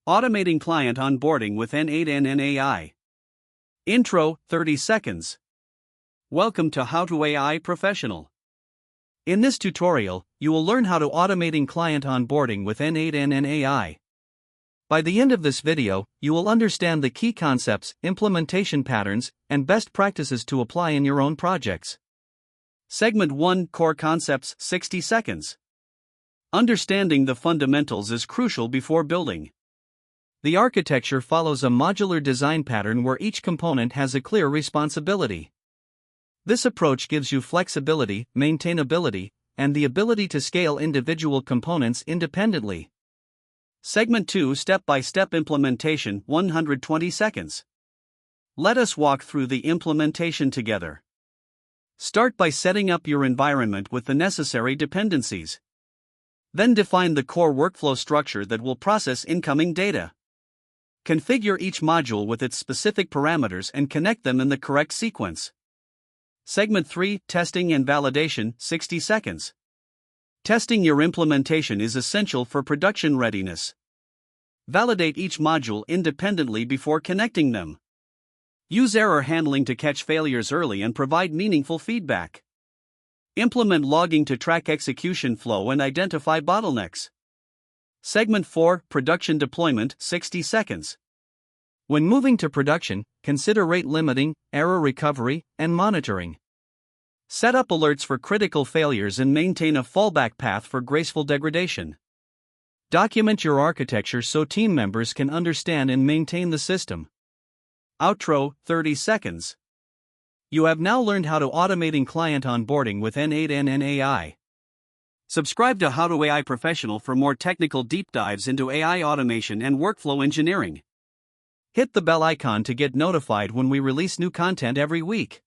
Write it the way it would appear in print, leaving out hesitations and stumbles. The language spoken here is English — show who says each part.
Speaker 1: Automating client onboarding with n8n AI. Intro, 30 seconds. Welcome to HowToAI Professional. In this tutorial, you will learn how to automating client onboarding with n8n AI. By the end of this video, you will understand the key concepts, implementation patterns, and best practices to apply in your own projects. Segment 1, Core Concepts, 60 seconds. Understanding the fundamentals is crucial before building. The architecture follows a modular design pattern where each component has a clear responsibility. This approach gives you flexibility, maintainability, and the ability to scale individual components independently. Segment 2, Step-by-Step Implementation, 120 seconds. Let us walk through the implementation together. Start by setting up your environment with the necessary dependencies. Then define the core workflow structure that will process incoming data. Configure each module with its specific parameters and connect them in the correct sequence. Segment 3, Testing and Validation, 60 seconds. Testing your implementation is essential for production readiness. Validate each module independently before connecting them. Use error handling to catch failures early and provide meaningful feedback. Implement logging to track execution flow and identify bottlenecks. Segment 4, Production Deployment, 60 seconds. When moving to production, consider rate limiting, error recovery, and monitoring. Set up alerts for critical failures and maintain a fallback path for graceful degradation. Document your architecture so team members can understand and maintain the system. Outro, 30 seconds. You have now learned how to automating client onboarding with n8n AI. Subscribe to HowToAI Professional for more technical deep dives into AI automation and workflow engineering. Hit the bell icon to get notified when we release new content every week.